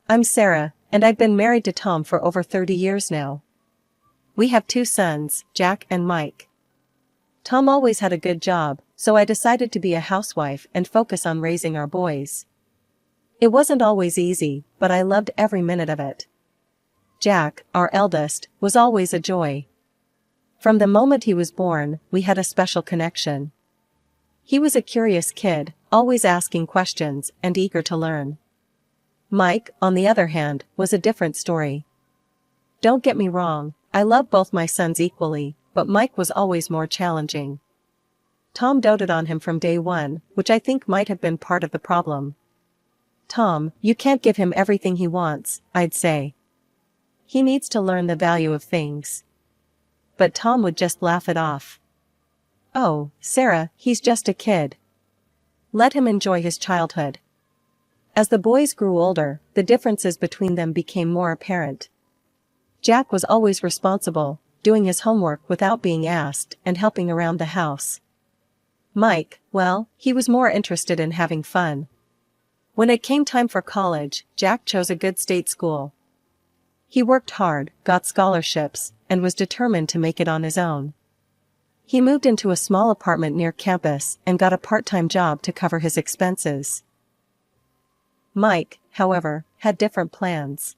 I'm Sarah, and I've been married to Tom for over 30 years now. We have 2 sons, Jack and Mike. Tom always had a good job, so I decided to be a housewife and focus on raising our boys. It wasn't always easy, but I loved every minute of it. Jack, our eldest, was always a joy. From the moment he was born, we had a special connection. He was a curious kid, always asking questions and eager to learn. Mike, on the other hand, was a different story. Don't get me wrong, I love both my sons equally, but Mike was always more challenging. Tom doted on him from day one, which I think might have been part of the problem. Tom, you can't give him everything he wants, I'd say. He needs to learn the value of things. But Tom would just laugh it off. Oh, Sarah, he's just a kid. Let him enjoy his childhood. As the boys grew older, the differences between them became more apparent. Jack was always responsible, doing his homework without being asked and helping around the house. Mike, well, he was more interested in having fun. When it came time for college, Jack chose a good state school. He worked hard, got scholarships, and was determined to make it on his own. He moved into a small apartment near campus and got a part-time job to cover his expenses. Mike, however, had different plans.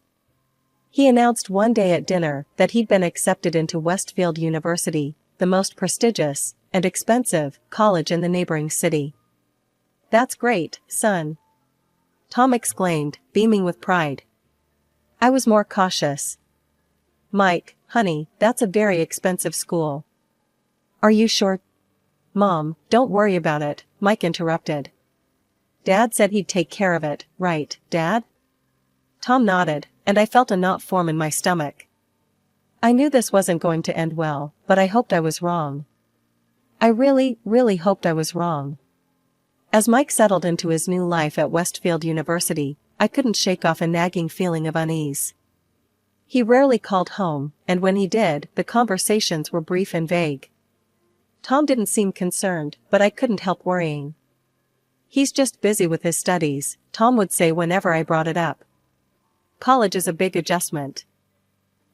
He announced one day at dinner that he'd been accepted into Westfield University, the most prestigious and expensive college in the neighboring city. "That's great, son," Tom exclaimed, beaming with pride. I was more cautious. "Mike, honey, that's a very expensive school." "Are you sure?" "Mom, don't worry about it," Mike interrupted. "Dad said he'd take care of it, right, Dad?" Tom nodded, and I felt a knot form in my stomach. I knew this wasn't going to end well, but I hoped I was wrong. I really hoped I was wrong. As Mike settled into his new life at Westfield University, I couldn't shake off a nagging feeling of unease. He rarely called home, and when he did, the conversations were brief and vague. Tom didn't seem concerned, but I couldn't help worrying. "He's just busy with his studies," Tom would say whenever I brought it up. "College is a big adjustment."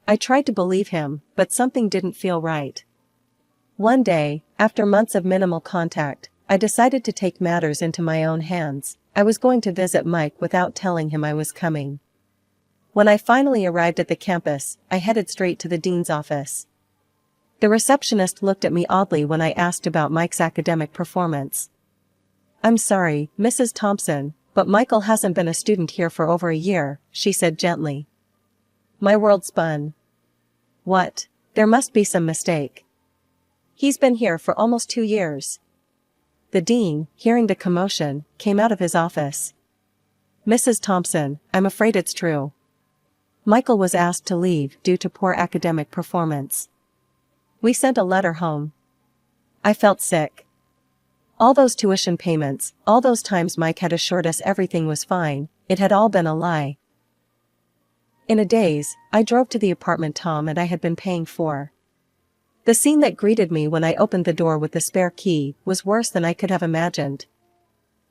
I tried to believe him, but something didn't feel right. One day, after months of minimal contact, I decided to take matters into my own hands. I was going to visit Mike without telling him I was coming. When I finally arrived at the campus, I headed straight to the dean's office. The receptionist looked at me oddly when I asked about Mike's academic performance. "I'm sorry, Mrs. Thompson, but Michael hasn't been a student here for over a year," she said gently. My world spun. What? There must be some mistake. He's been here for almost 2 years. The dean, hearing the commotion, came out of his office. "Mrs. Thompson, I'm afraid it's true. Michael was asked to leave due to poor academic performance. We sent a letter home." I felt sick. All those tuition payments, all those times Mike had assured us everything was fine, it had all been a lie. In a daze, I drove to the apartment Tom and I had been paying for. The scene that greeted me when I opened the door with the spare key was worse than I could have imagined.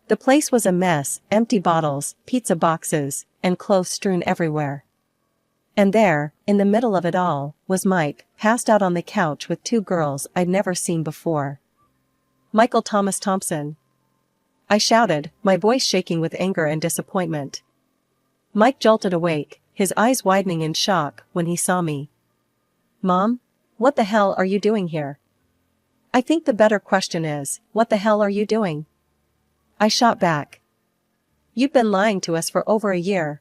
The place was a mess, empty bottles, pizza boxes, and clothes strewn everywhere. And there, in the middle of it all, was Mike, passed out on the couch with 2 girls I'd never seen before. "Michael Thomas Thompson!" I shouted, my voice shaking with anger and disappointment. Mike jolted awake, his eyes widening in shock when he saw me. "Mom? What the hell are you doing here?" "I think the better question is, what the hell are you doing?" I shot back. "You've been lying to us for over a year."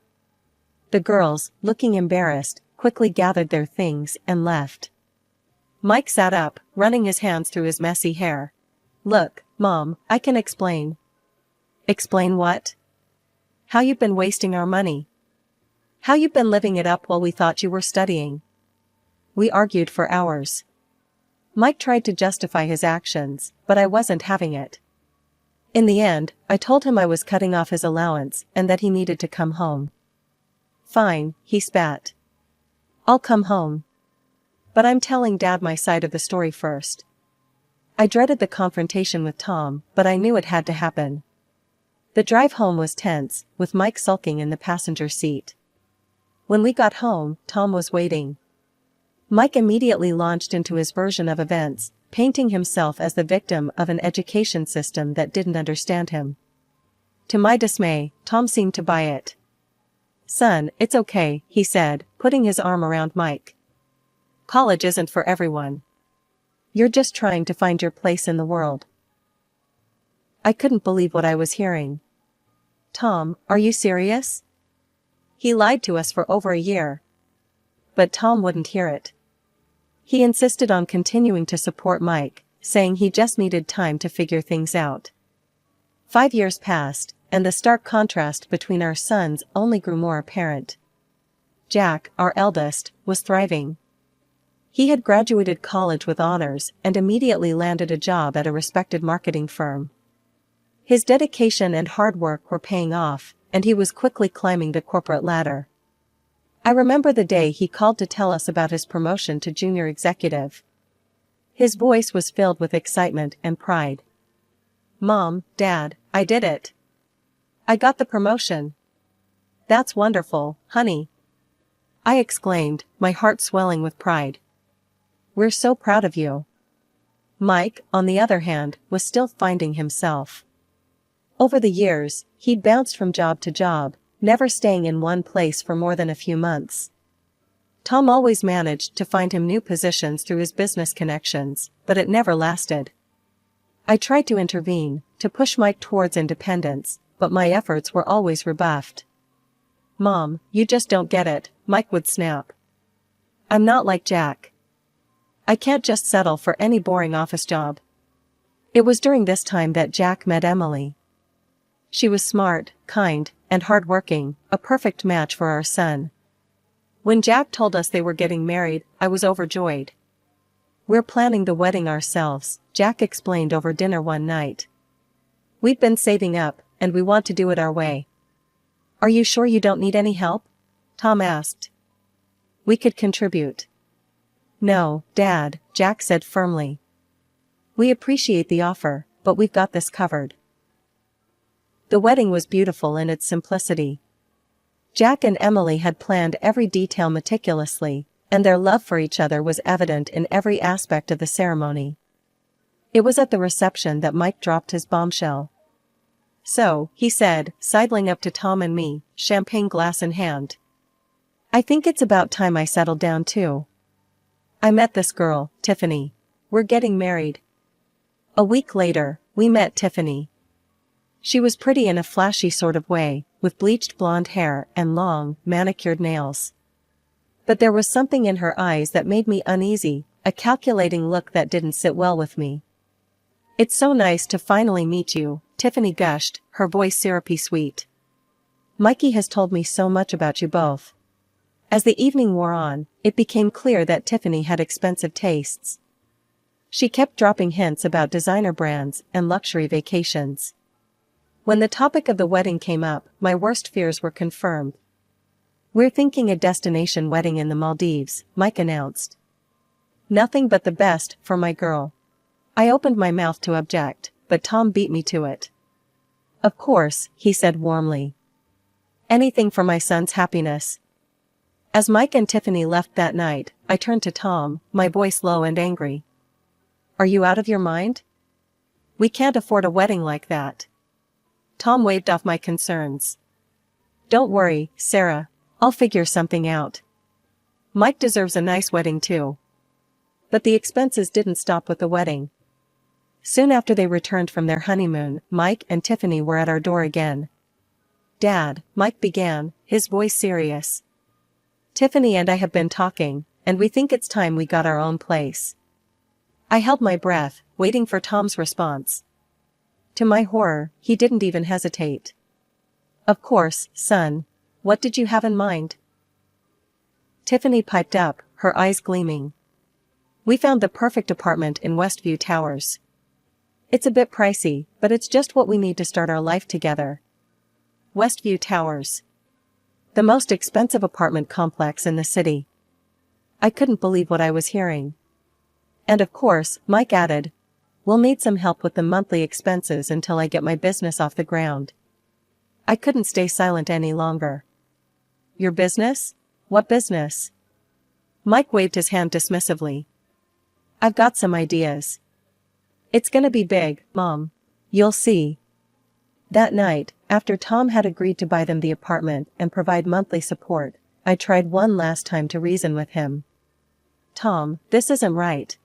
The girls, looking embarrassed, quickly gathered their things and left. Mike sat up, running his hands through his messy hair. "Look, Mom, I can explain." "Explain what?" "How you've been wasting our money. How you've been living it up while we thought you were studying." We argued for hours. Mike tried to justify his actions, but I wasn't having it. In the end, I told him I was cutting off his allowance and that he needed to come home. "Fine," he spat. "I'll come home. But I'm telling Dad my side of the story first." I dreaded the confrontation with Tom, but I knew it had to happen. The drive home was tense, with Mike sulking in the passenger seat. When we got home, Tom was waiting. Mike immediately launched into his version of events, painting himself as the victim of an education system that didn't understand him. To my dismay, Tom seemed to buy it. "Son, it's okay," he said, putting his arm around Mike. "College isn't for everyone. You're just trying to find your place in the world." I couldn't believe what I was hearing. "Tom, are you serious? He lied to us for over a year." But Tom wouldn't hear it. He insisted on continuing to support Mike, saying he just needed time to figure things out. 5 years passed, and the stark contrast between our sons only grew more apparent. Jack, our eldest, was thriving. He had graduated college with honors and immediately landed a job at a respected marketing firm. His dedication and hard work were paying off, and he was quickly climbing the corporate ladder. I remember the day he called to tell us about his promotion to junior executive. His voice was filled with excitement and pride. "Mom, Dad, I did it. I got the promotion." "That's wonderful, honey," I exclaimed, my heart swelling with pride. "We're so proud of you." Mike, on the other hand, was still finding himself. Over the years, he'd bounced from job to job, never staying in one place for more than a few months. Tom always managed to find him new positions through his business connections, but it never lasted. I tried to intervene, to push Mike towards independence, but my efforts were always rebuffed. "Mom, you just don't get it," Mike would snap. "I'm not like Jack. I can't just settle for any boring office job." It was during this time that Jack met Emily. She was smart, kind, and hardworking, a perfect match for our son. When Jack told us they were getting married, I was overjoyed. "We're planning the wedding ourselves," Jack explained over dinner one night. "We've been saving up, and we want to do it our way." "Are you sure you don't need any help?" Tom asked. "We could contribute." "No, Dad," Jack said firmly. "We appreciate the offer, but we've got this covered." The wedding was beautiful in its simplicity. Jack and Emily had planned every detail meticulously, and their love for each other was evident in every aspect of the ceremony. It was at the reception that Mike dropped his bombshell. "So," he said, sidling up to Tom and me, champagne glass in hand, "I think it's about time I settled down too. I met this girl, Tiffany. We're getting married." A week later, we met Tiffany. She was pretty in a flashy sort of way, with bleached blonde hair and long, manicured nails. But there was something in her eyes that made me uneasy, a calculating look that didn't sit well with me. "It's so nice to finally meet you," Tiffany gushed, her voice syrupy sweet. "Mikey has told me so much about you both." As the evening wore on, it became clear that Tiffany had expensive tastes. She kept dropping hints about designer brands and luxury vacations. When the topic of the wedding came up, my worst fears were confirmed. "We're thinking a destination wedding in the Maldives," Mike announced. "Nothing but the best for my girl." I opened my mouth to object, but Tom beat me to it. "Of course," he said warmly. "Anything for my son's happiness." As Mike and Tiffany left that night, I turned to Tom, my voice low and angry. "Are you out of your mind? We can't afford a wedding like that." Tom waved off my concerns. "Don't worry, Sarah. I'll figure something out. Mike deserves a nice wedding too." But the expenses didn't stop with the wedding. Soon after they returned from their honeymoon, Mike and Tiffany were at our door again. "Dad," Mike began, his voice serious. "Tiffany and I have been talking, and we think it's time we got our own place." I held my breath, waiting for Tom's response. To my horror, he didn't even hesitate. "Of course, son. What did you have in mind?" Tiffany piped up, her eyes gleaming. "We found the perfect apartment in Westview Towers. It's a bit pricey, but it's just what we need to start our life together." Westview Towers. The most expensive apartment complex in the city. I couldn't believe what I was hearing. "And of course," Mike added, "we'll need some help with the monthly expenses until I get my business off the ground." I couldn't stay silent any longer. "Your business?" What business? Mike waved his hand dismissively. I've got some ideas. It's gonna be big, Mom. You'll see. That night, after Tom had agreed to buy them the apartment and provide monthly support, I tried one last time to reason with him. Tom, this isn't right.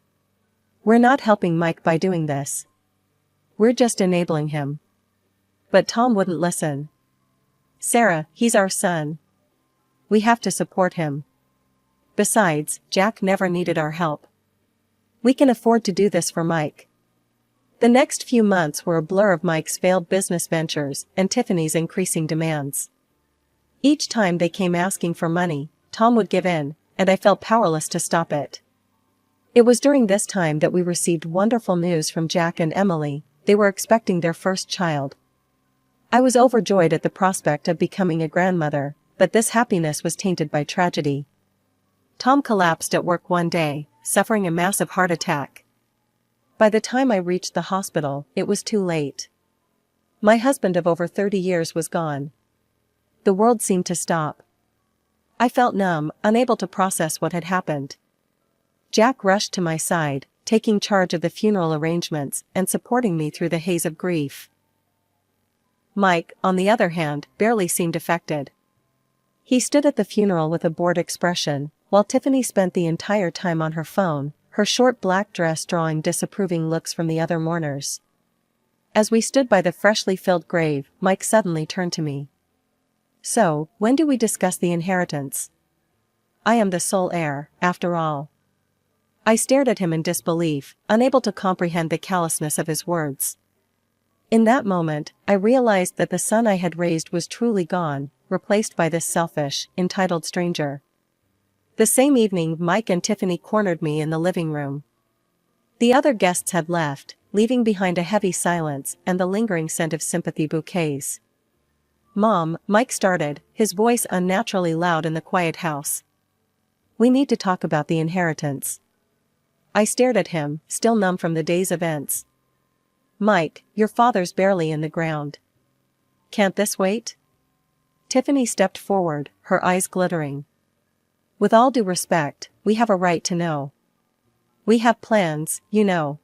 We're not helping Mike by doing this. We're just enabling him. But Tom wouldn't listen. Sarah, he's our son. We have to support him. Besides, Jack never needed our help. We can afford to do this for Mike. The next few months were a blur of Mike's failed business ventures and Tiffany's increasing demands. Each time they came asking for money, Tom would give in, and I felt powerless to stop it. It was during this time that we received wonderful news from Jack and Emily. They were expecting their first child. I was overjoyed at the prospect of becoming a grandmother, but this happiness was tainted by tragedy. Tom collapsed at work one day, suffering a massive heart attack. By the time I reached the hospital, it was too late. My husband of over 30 years was gone. The world seemed to stop. I felt numb, unable to process what had happened. Jack rushed to my side, taking charge of the funeral arrangements and supporting me through the haze of grief. Mike, on the other hand, barely seemed affected. He stood at the funeral with a bored expression, while Tiffany spent the entire time on her phone, her short black dress drawing disapproving looks from the other mourners. As we stood by the freshly filled grave, Mike suddenly turned to me. So, when do we discuss the inheritance? I am the sole heir, after all. I stared at him in disbelief, unable to comprehend the callousness of his words. In that moment, I realized that the son I had raised was truly gone, replaced by this selfish, entitled stranger. The same evening, Mike and Tiffany cornered me in the living room. The other guests had left, leaving behind a heavy silence and the lingering scent of sympathy bouquets. Mom, Mike started, his voice unnaturally loud in the quiet house. We need to talk about the inheritance. I stared at him, still numb from the day's events. Mike, your father's barely in the ground. Can't this wait? Tiffany stepped forward, her eyes glittering. With all due respect, we have a right to know. We have plans, you know.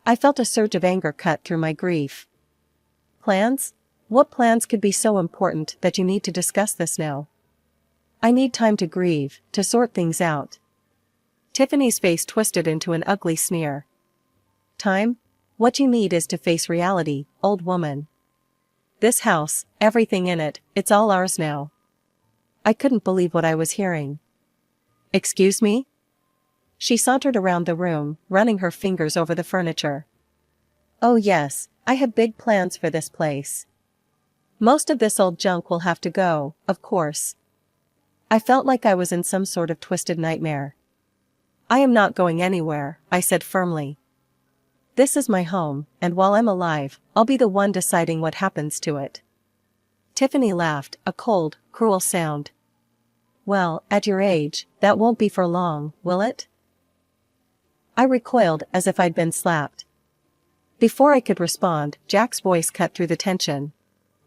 I felt a surge of anger cut through my grief. Plans? What plans could be so important that you need to discuss this now? I need time to grieve, to sort things out. Tiffany's face twisted into an ugly sneer. Time? What you need is to face reality, old woman. This house, everything in it, it's all ours now. I couldn't believe what I was hearing. Excuse me? She sauntered around the room, running her fingers over the furniture. Oh yes, I have big plans for this place. Most of this old junk will have to go, of course. I felt like I was in some sort of twisted nightmare. I am not going anywhere, I said firmly. This is my home, and while I'm alive, I'll be the one deciding what happens to it. Tiffany laughed, a cold, cruel sound. Well, at your age, that won't be for long, will it? I recoiled as if I'd been slapped. Before I could respond, Jack's voice cut through the tension.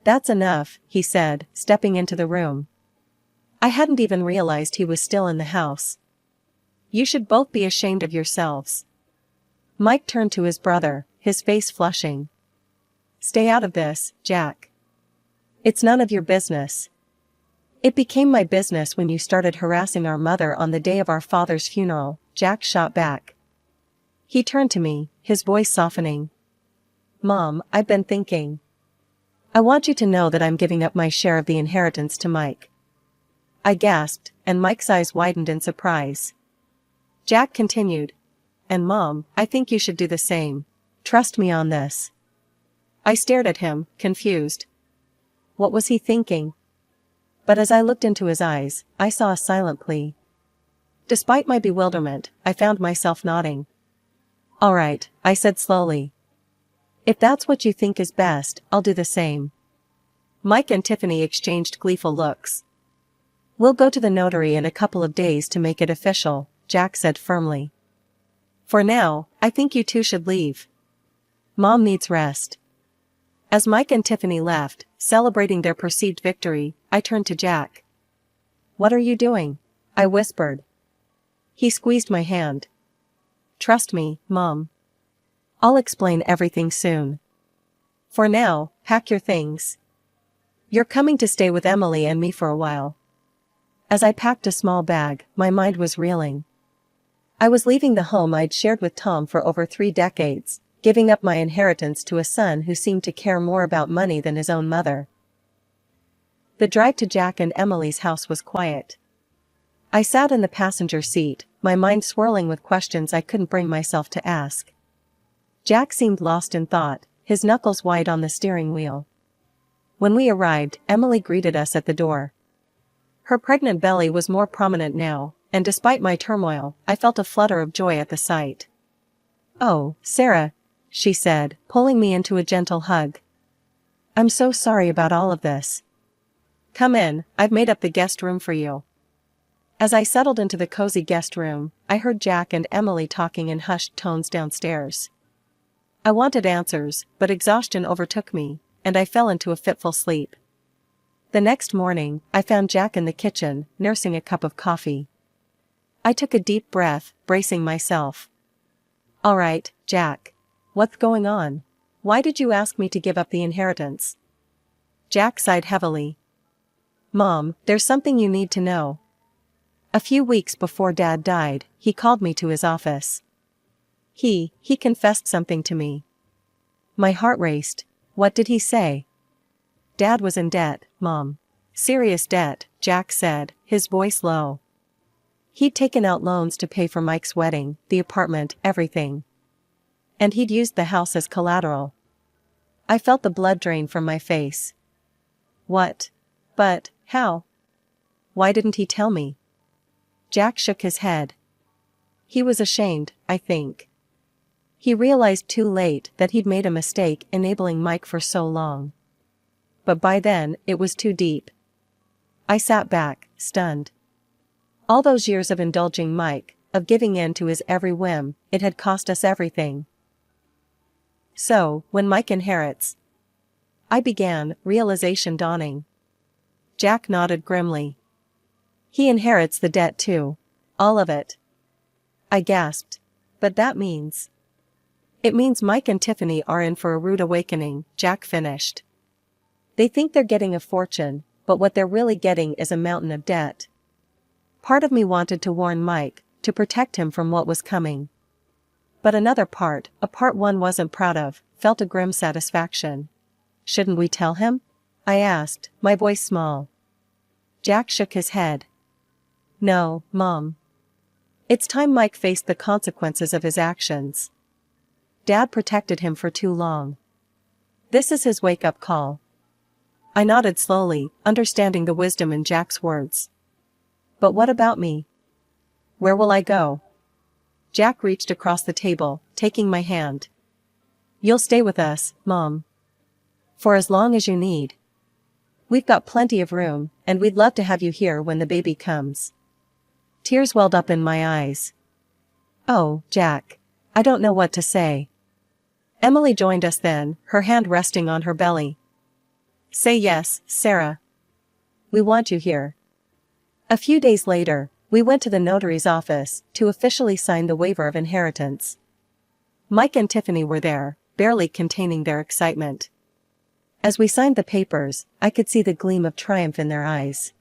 That's enough, he said, stepping into the room. I hadn't even realized he was still in the house. You should both be ashamed of yourselves. Mike turned to his brother, his face flushing. Stay out of this, Jack. It's none of your business. It became my business when you started harassing our mother on the day of our father's funeral, Jack shot back. He turned to me, his voice softening. Mom, I've been thinking. I want you to know that I'm giving up my share of the inheritance to Mike. I gasped, and Mike's eyes widened in surprise. Jack continued. And Mom, I think you should do the same. Trust me on this. I stared at him, confused. What was he thinking? But as I looked into his eyes, I saw a silent plea. Despite my bewilderment, I found myself nodding. All right, I said slowly. If that's what you think is best, I'll do the same. Mike and Tiffany exchanged gleeful looks. We'll go to the notary in a couple of days to make it official, Jack said firmly. For now, I think you two should leave. Mom needs rest. As Mike and Tiffany left, celebrating their perceived victory, I turned to Jack. What are you doing? I whispered. He squeezed my hand. Trust me, Mom. I'll explain everything soon. For now, pack your things. You're coming to stay with Emily and me for a while. As I packed a small bag, my mind was reeling. I was leaving the home I'd shared with Tom for over 3 decades, giving up my inheritance to a son who seemed to care more about money than his own mother. The drive to Jack and Emily's house was quiet. I sat in the passenger seat, my mind swirling with questions I couldn't bring myself to ask. Jack seemed lost in thought, his knuckles white on the steering wheel. When we arrived, Emily greeted us at the door. Her pregnant belly was more prominent now, and despite my turmoil, I felt a flutter of joy at the sight. "Oh, Sarah," she said, pulling me into a gentle hug. "I'm so sorry about all of this. Come in, I've made up the guest room for you." As I settled into the cozy guest room, I heard Jack and Emily talking in hushed tones downstairs. I wanted answers, but exhaustion overtook me, and I fell into a fitful sleep. The next morning, I found Jack in the kitchen, nursing a cup of coffee. I took a deep breath, bracing myself. "All right, Jack. What's going on? Why did you ask me to give up the inheritance?" Jack sighed heavily. "Mom, there's something you need to know. A few weeks before Dad died, he called me to his office. He confessed something to me." My heart raced. What did he say? "Dad was in debt, Mom. Serious debt," Jack said, his voice low. He'd taken out loans to pay for Mike's wedding, the apartment, everything. And he'd used the house as collateral. I felt the blood drain from my face. "What? But, how? Why didn't he tell me?" Jack shook his head. "He was ashamed, I think. He realized too late that he'd made a mistake enabling Mike for so long. But by then, it was too deep." I sat back, stunned. All those years of indulging Mike, of giving in to his every whim, it had cost us everything. "So, when Mike inherits?" I began, realization dawning. Jack nodded grimly. "He inherits the debt too. All of it." I gasped. "But that means—" "It means Mike and Tiffany are in for a rude awakening," Jack finished. "They think they're getting a fortune, but what they're really getting is a mountain of debt." Part of me wanted to warn Mike, to protect him from what was coming. But another part, a part one wasn't proud of, felt a grim satisfaction. "Shouldn't we tell him?" I asked, my voice small. Jack shook his head. "No, Mom. It's time Mike faced the consequences of his actions. Dad protected him for too long. This is his wake-up call." I nodded slowly, understanding the wisdom in Jack's words. "But what about me? Where will I go?" Jack reached across the table, taking my hand. "You'll stay with us, Mom. For as long as you need. We've got plenty of room, and we'd love to have you here when the baby comes." Tears welled up in my eyes. "Oh, Jack. I don't know what to say." Emily joined us then, her hand resting on her belly. "Say yes, Sarah. We want you here." A few days later, we went to the notary's office to officially sign the waiver of inheritance. Mike and Tiffany were there, barely containing their excitement. As we signed the papers, I could see the gleam of triumph in their eyes.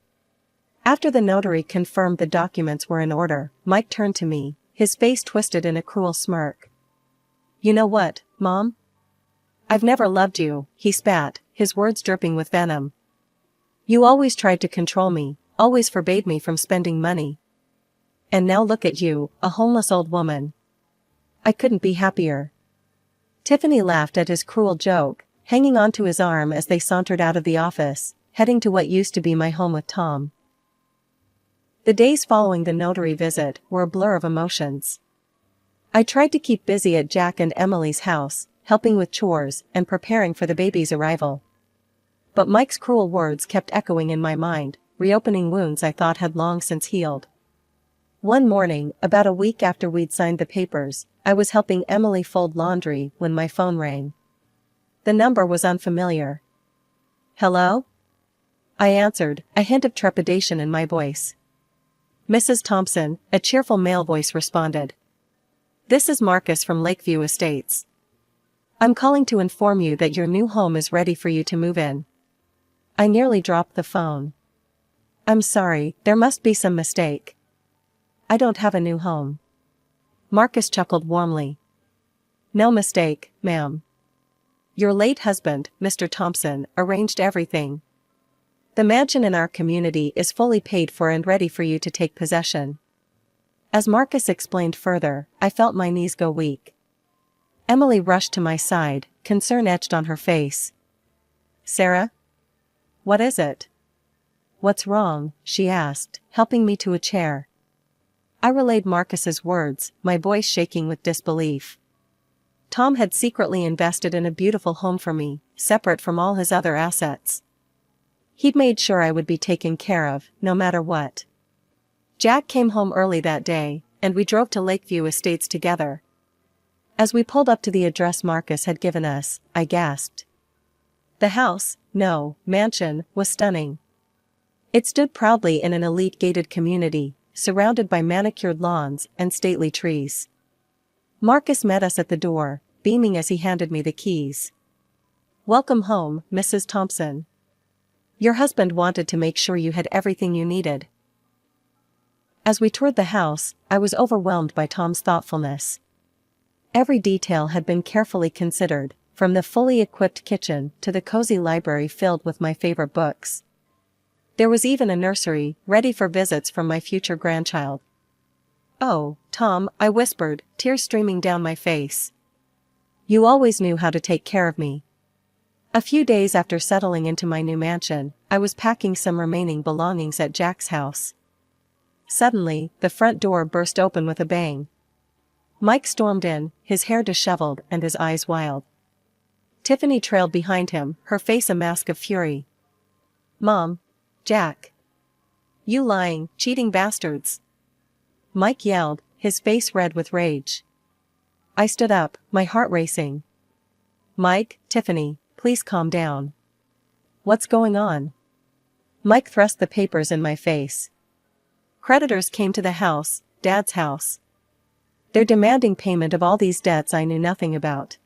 After the notary confirmed the documents were in order, Mike turned to me, his face twisted in a cruel smirk. "You know what, Mom? I've never loved you," he spat, his words dripping with venom. "You always tried to control me, always forbade me from spending money. And now look at you, a homeless old woman. I couldn't be happier." Tiffany laughed at his cruel joke, hanging onto his arm as they sauntered out of the office, heading to what used to be my home with Tom. The days following the notary visit were a blur of emotions. I tried to keep busy at Jack and Emily's house, helping with chores and preparing for the baby's arrival. But Mike's cruel words kept echoing in my mind, reopening wounds I thought had long since healed. One morning, about a week after we'd signed the papers, I was helping Emily fold laundry when my phone rang. The number was unfamiliar. "Hello?" I answered, a hint of trepidation in my voice. Mrs. Thompson, a cheerful male voice responded. This is Marcus from Lakeview Estates. I'm calling to inform you that your new home is ready for you to move in. I nearly dropped the phone. I'm sorry, there must be some mistake. I don't have a new home. Marcus chuckled warmly. No mistake, ma'am. Your late husband, Mr. Thompson, arranged everything. The mansion in our community is fully paid for and ready for you to take possession. As Marcus explained further, I felt my knees go weak. Emily rushed to my side, concern etched on her face. Sarah? What is it? What's wrong? She asked, helping me to a chair. I relayed Marcus's words, my voice shaking with disbelief. Tom had secretly invested in a beautiful home for me, separate from all his other assets. He'd made sure I would be taken care of, no matter what. Jack came home early that day, and we drove to Lakeview Estates together. As we pulled up to the address Marcus had given us, I gasped. The house, no, mansion, was stunning. It stood proudly in an elite gated community, surrounded by manicured lawns and stately trees. Marcus met us at the door, beaming as he handed me the keys. Welcome home, Mrs. Thompson. Your husband wanted to make sure you had everything you needed. As we toured the house, I was overwhelmed by Tom's thoughtfulness. Every detail had been carefully considered, from the fully equipped kitchen to the cozy library filled with my favorite books. There was even a nursery, ready for visits from my future grandchild. Oh, Tom, I whispered, tears streaming down my face. You always knew how to take care of me. A few days after settling into my new mansion, I was packing some remaining belongings at Jack's house. Suddenly, the front door burst open with a bang. Mike stormed in, his hair disheveled and his eyes wild. Tiffany trailed behind him, her face a mask of fury. Mom. Jack. You lying, cheating bastards. Mike yelled, his face red with rage. I stood up, my heart racing. Mike, Tiffany, please calm down. What's going on? Mike thrust the papers in my face. Creditors came to the house, Dad's house. They're demanding payment of all these debts I knew nothing about.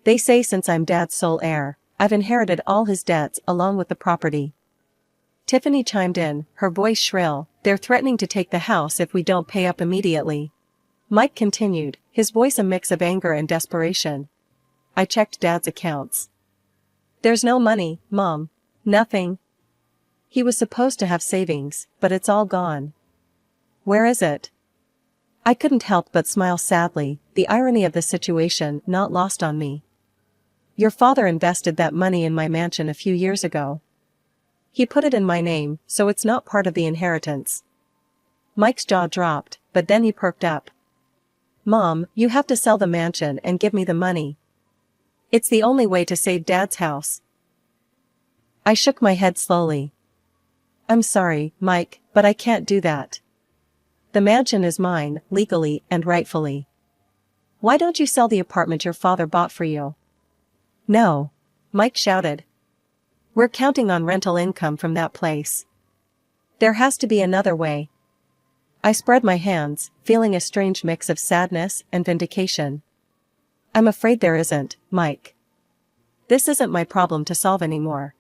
They say since I'm Dad's sole heir, I've inherited all his debts along with the property. Tiffany chimed in, her voice shrill, they're threatening to take the house if we don't pay up immediately. Mike continued, his voice a mix of anger and desperation. I checked Dad's accounts. There's no money, Mom. Nothing. He was supposed to have savings, but it's all gone. Where is it? I couldn't help but smile sadly, the irony of the situation not lost on me. Your father invested that money in my mansion a few years ago. He put it in my name, so it's not part of the inheritance. Mike's jaw dropped, but then he perked up. Mom, you have to sell the mansion and give me the money. It's the only way to save Dad's house. I shook my head slowly. I'm sorry, Mike, but I can't do that. The mansion is mine, legally and rightfully. Why don't you sell the apartment your father bought for you? No. Mike shouted. We're counting on rental income from that place. There has to be another way. I spread my hands, feeling a strange mix of sadness and vindication. I'm afraid there isn't, Mike. This isn't my problem to solve anymore.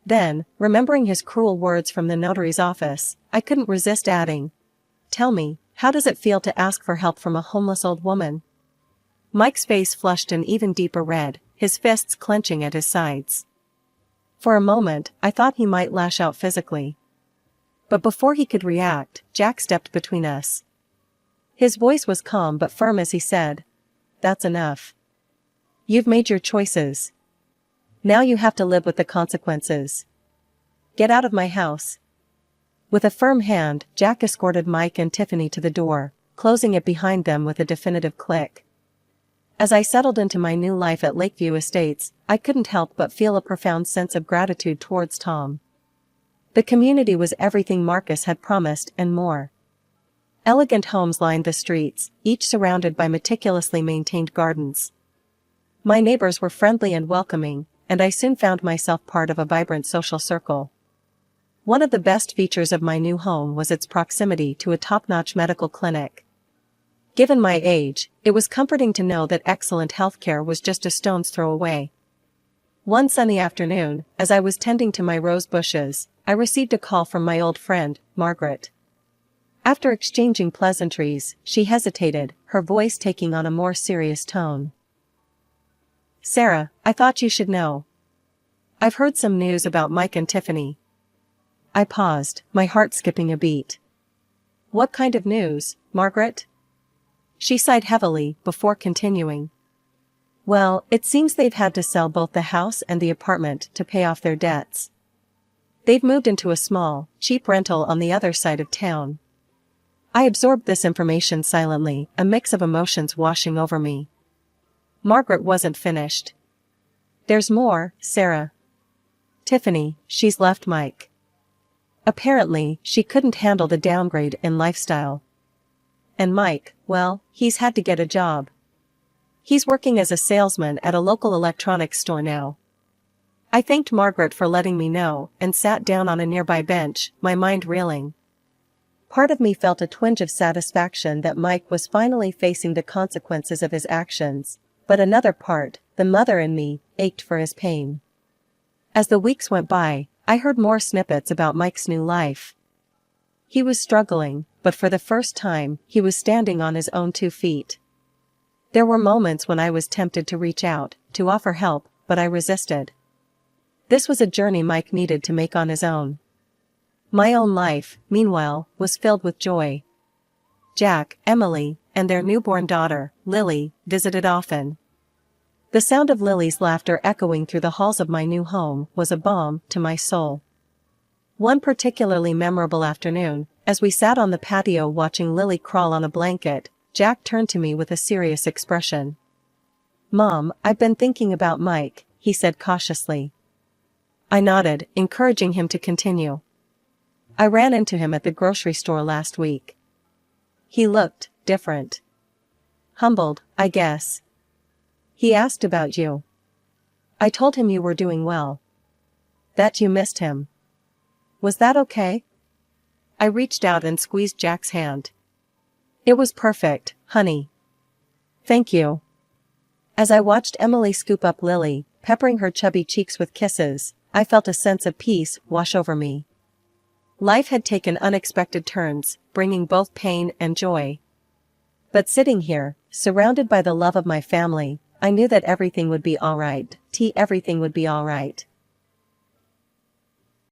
Then, remembering his cruel words from the notary's office, I couldn't resist adding, tell me, how does it feel to ask for help from a homeless old woman? Mike's face flushed an even deeper red, his fists clenching at his sides. For a moment, I thought he might lash out physically. But before he could react, Jack stepped between us. His voice was calm but firm as he said, that's enough. You've made your choices. Now you have to live with the consequences. Get out of my house. With a firm hand, Jack escorted Mike and Tiffany to the door, closing it behind them with a definitive click. As I settled into my new life at Lakeview Estates, I couldn't help but feel a profound sense of gratitude towards Tom. The community was everything Marcus had promised and more. Elegant homes lined the streets, each surrounded by meticulously maintained gardens. My neighbors were friendly and welcoming, and I soon found myself part of a vibrant social circle. One of the best features of my new home was its proximity to a top-notch medical clinic. Given my age, it was comforting to know that excellent healthcare was just a stone's throw away. One sunny afternoon, as I was tending to my rose bushes, I received a call from my old friend, Margaret. After exchanging pleasantries, she hesitated, her voice taking on a more serious tone. "Sarah, I thought you should know. I've heard some news about Mike and Tiffany." I paused, my heart skipping a beat. "What kind of news, Margaret?" She sighed heavily, before continuing. "Well, it seems they've had to sell both the house and the apartment to pay off their debts. They've moved into a small, cheap rental on the other side of town." I absorbed this information silently, a mix of emotions washing over me. Margaret wasn't finished. "There's more, Sarah. Tiffany, she's left Mike. Apparently, she couldn't handle the downgrade in lifestyle. And Mike, well, he's had to get a job. He's working as a salesman at a local electronics store now." I thanked Margaret for letting me know, and sat down on a nearby bench, my mind reeling. Part of me felt a twinge of satisfaction that Mike was finally facing the consequences of his actions, but another part, the mother in me, ached for his pain. As the weeks went by, I heard more snippets about Mike's new life. He was struggling, but for the first time, he was standing on his own 2 feet. There were moments when I was tempted to reach out, to offer help, but I resisted. This was a journey Mike needed to make on his own. My own life, meanwhile, was filled with joy. Jack, Emily, and their newborn daughter, Lily, visited often. The sound of Lily's laughter echoing through the halls of my new home was a balm to my soul. One particularly memorable afternoon, as we sat on the patio watching Lily crawl on a blanket, Jack turned to me with a serious expression. "Mom, I've been thinking about Mike," he said cautiously. I nodded, encouraging him to continue. "I ran into him at the grocery store last week. He looked different. Humbled, I guess. He asked about you. I told him you were doing well. That you missed him. Was that okay?" I reached out and squeezed Jack's hand. "It was perfect, honey. Thank you." As I watched Emily scoop up Lily, peppering her chubby cheeks with kisses, I felt a sense of peace wash over me. Life had taken unexpected turns, bringing both pain and joy. But sitting here, surrounded by the love of my family, I knew that everything would be alright. Everything would be alright.